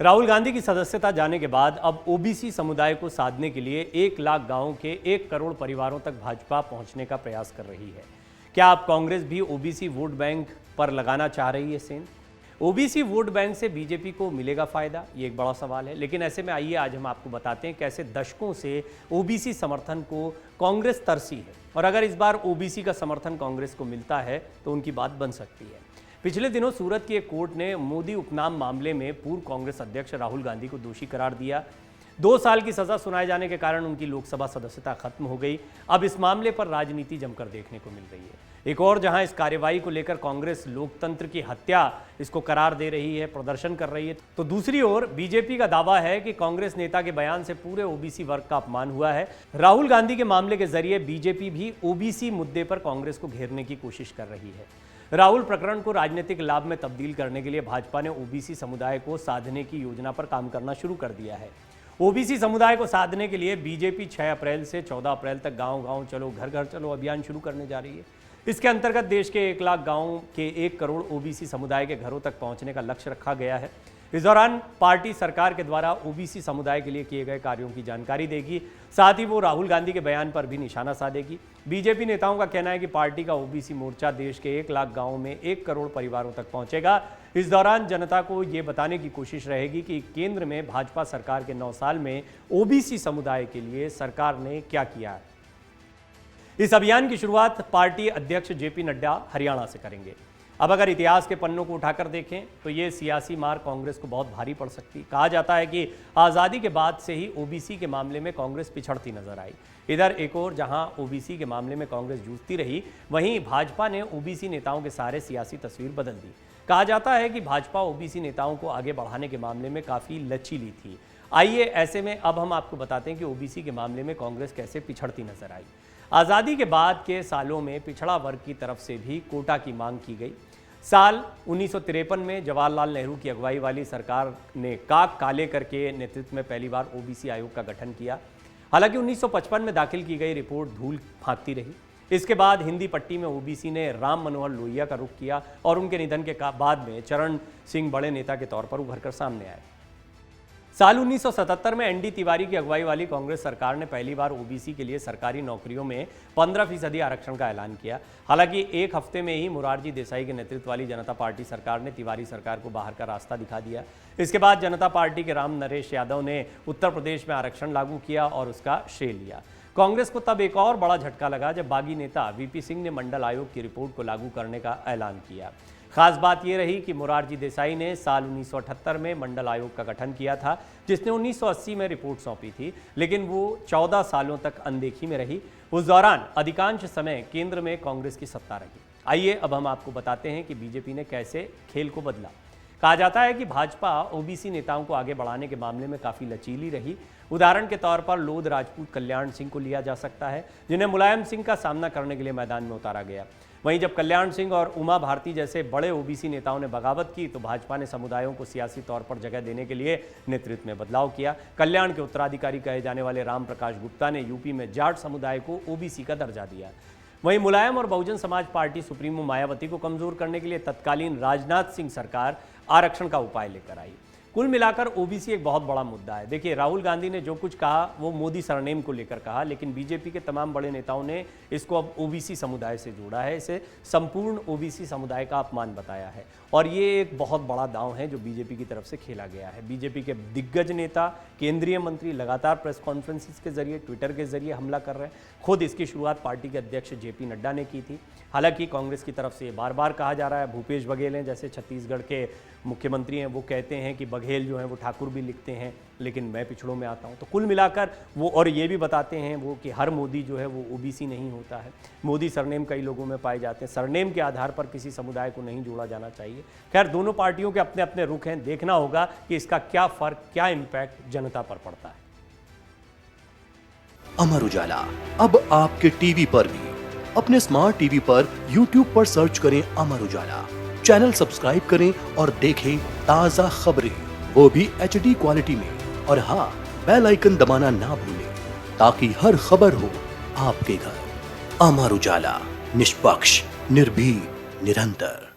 राहुल गांधी की सदस्यता जाने के बाद अब ओबीसी समुदाय को साधने के लिए 1 लाख गांवों के 1 करोड़ परिवारों तक भाजपा पहुंचने का प्रयास कर रही है। क्या अब कांग्रेस भी ओबीसी वोट बैंक पर लगाना चाह रही है सेंध? ओबीसी वोट बैंक से बीजेपी को मिलेगा फायदा? ये एक बड़ा सवाल है। लेकिन ऐसे में आइए आज हम आपको बताते हैं कैसे दशकों से ओबीसी समर्थन को कांग्रेस तरसी है और अगर इस बार ओबीसी का समर्थन कांग्रेस को मिलता है तो उनकी बात बन सकती है। पिछले दिनों सूरत की एक कोर्ट ने मोदी उपनाम मामले में पूर्व कांग्रेस अध्यक्ष राहुल गांधी को दोषी करार दिया। 2 साल की सजा सुनाए जाने के कारण उनकी लोकसभा सदस्यता खत्म हो गई। अब इस मामले पर राजनीति जमकर देखने को मिल रही है। एक और जहां इस कार्यवाही को लेकर कांग्रेस लोकतंत्र की हत्या इसको करार दे रही है, प्रदर्शन कर रही है, तो दूसरी ओर बीजेपी का दावा है कि कांग्रेस नेता के बयान से पूरे ओबीसी वर्ग का अपमान हुआ है। राहुल गांधी के मामले के जरिए बीजेपी भी ओबीसी मुद्दे पर कांग्रेस को घेरने की कोशिश कर रही है। राहुल प्रकरण को राजनीतिक लाभ में तब्दील करने के लिए भाजपा ने ओबीसी समुदाय को साधने की योजना पर काम करना शुरू कर दिया है। ओबीसी समुदाय को साधने के लिए बीजेपी 6 अप्रैल से 14 अप्रैल तक गांव गांव चलो घर घर चलो अभियान शुरू करने जा रही है। इसके अंतर्गत देश के 1 लाख गांवों के 1 करोड़ ओबीसी समुदाय के घरों तक पहुंचने का लक्ष्य रखा गया है। इस दौरान पार्टी सरकार के द्वारा ओबीसी समुदाय के लिए किए गए कार्यों की जानकारी देगी, साथ ही वो राहुल गांधी के बयान पर भी निशाना साधेगी। बीजेपी नेताओं का कहना है कि पार्टी का ओबीसी मोर्चा देश के 1 लाख गांवों में 1 करोड़ परिवारों तक पहुंचेगा। इस दौरान जनता को ये बताने की कोशिश रहेगी कि केंद्र में भाजपा सरकार के 9 साल में ओबीसी समुदाय के लिए सरकार ने क्या किया है। इस अभियान की शुरुआत पार्टी अध्यक्ष जेपी नड्डा हरियाणा से करेंगे। अब अगर इतिहास के पन्नों को उठाकर देखें तो ये सियासी मार कांग्रेस को बहुत भारी पड़ सकती। कहा जाता है कि आज़ादी के बाद से ही ओबीसी के मामले में कांग्रेस पिछड़ती नजर आई। इधर एक और जहां ओबीसी के मामले में कांग्रेस जूझती रही, वहीं भाजपा ने ओबीसी नेताओं के सहारे सियासी तस्वीर बदल दी। कहा जाता है कि भाजपा ओबीसी नेताओं को आगे बढ़ाने के मामले में काफ़ी लचीली थी। आइए ऐसे में अब हम आपको बताते हैं कि ओबीसी के मामले में कांग्रेस कैसे पिछड़ती नजर आई। आज़ादी के बाद के सालों में पिछड़ा वर्ग की तरफ से भी कोटा की मांग की गई। साल 1953 में जवाहरलाल नेहरू की अगुवाई वाली सरकार ने काक काले करके नेतृत्व में पहली बार ओबीसी आयोग का गठन किया। हालांकि 1955 में दाखिल की गई रिपोर्ट धूल फांकती रही। इसके बाद हिंदी पट्टी में ओबीसी ने राम मनोहर लोहिया का रुख किया और उनके निधन के बाद में चरण सिंह बड़े नेता के तौर पर उभर कर सामने आए। साल 1977 में एनडी तिवारी की अगुवाई वाली कांग्रेस सरकार ने पहली बार ओबीसी के लिए सरकारी नौकरियों में 15% आरक्षण का ऐलान किया। हालांकि एक हफ्ते में ही मोरारजी देसाई के नेतृत्व वाली जनता पार्टी सरकार ने तिवारी सरकार को बाहर का रास्ता दिखा दिया। इसके बाद जनता पार्टी के राम नरेश यादव ने उत्तर प्रदेश में आरक्षण लागू किया और उसका श्रेय लिया। कांग्रेस को तब एक और बड़ा झटका लगा जब बागी नेता वीपी सिंह ने मंडल आयोग की रिपोर्ट को लागू करने का ऐलान किया। खास बात यह रही कि मोरारजी देसाई ने साल 1978 में मंडल आयोग का गठन किया था, जिसने 1980 में रिपोर्ट सौंपी थी, लेकिन वो 14 सालों तक अनदेखी में रही। उस दौरान अधिकांश समय केंद्र में कांग्रेस की सत्ता रही। आइए अब हम आपको बताते हैं कि बीजेपी ने कैसे खेल को बदला। कहा जाता है कि भाजपा ओबीसी नेताओं को आगे बढ़ाने के मामले में काफ़ी लचीली रही। उदाहरण के तौर पर लोध राजपूत कल्याण सिंह को लिया जा सकता है, जिन्हें मुलायम सिंह का सामना करने के लिए मैदान में उतारा गया। वहीं जब कल्याण सिंह और उमा भारती जैसे बड़े ओबीसी नेताओं ने बगावत की तो भाजपा ने समुदायों को सियासी तौर पर जगह देने के लिए नेतृत्व में बदलाव किया। कल्याण के उत्तराधिकारी कहे जाने वाले राम प्रकाश गुप्ता ने यूपी में जाट समुदाय को ओबीसी का दर्जा दिया। वहीं मुलायम और बहुजन समाज पार्टी सुप्रीमो मायावती को कमजोर करने के लिए तत्कालीन राजनाथ सिंह सरकार आरक्षण का उपाय लेकर आई। कुल मिलाकर ओबीसी एक बहुत बड़ा मुद्दा है। देखिए, राहुल गांधी ने जो कुछ कहा वो मोदी सरनेम को लेकर कहा, लेकिन बीजेपी के तमाम बड़े नेताओं ने इसको अब ओबीसी समुदाय से जोड़ा है, इसे संपूर्ण ओबीसी समुदाय का अपमान बताया है और ये एक बहुत बड़ा दांव है जो बीजेपी की तरफ से खेला गया है। बीजेपी के दिग्गज नेता, केंद्रीय मंत्री लगातार प्रेस कॉन्फ्रेंसेस के जरिए, ट्विटर के जरिए हमला कर रहे हैं। खुद इसकी शुरुआत पार्टी के अध्यक्ष जेपी नड्डा ने की थी। हालांकि कांग्रेस की तरफ से बार बार कहा जा रहा है, भूपेश बघेल हैं जैसे छत्तीसगढ़ के मुख्यमंत्री हैं, वो कहते हैं कि बघेल जो हैं वो ठाकुर भी लिखते हैं, लेकिन मैं पिछड़ों में आता हूं। तो कुल मिलाकर वो और ये भी बताते हैं वो कि हर मोदी जो है वो ओबीसी नहीं होता है। मोदी सरनेम कई लोगों में पाए जाते हैं। सरनेम के आधार पर किसी समुदाय को नहीं जोड़ा जाना चाहिए। खैर, दोनों पार्टियों के अपने अपने रुख हैं। देखना होगा कि इसका क्या फर्क, क्या इम्पैक्ट जनता पर पड़ता है। अमर उजाला अब आपके टीवी पर भी। अपने स्मार्ट टीवी पर यूट्यूब पर सर्च करें अमर उजाला, चैनल सब्सक्राइब करें और देखें ताजा खबरें, वो भी HD क्वालिटी में। और हाँ, बेल आइकन दबाना ना भूलें ताकि हर खबर हो आपके घर। अमर उजाला, निष्पक्ष, निर्भीक, निरंतर।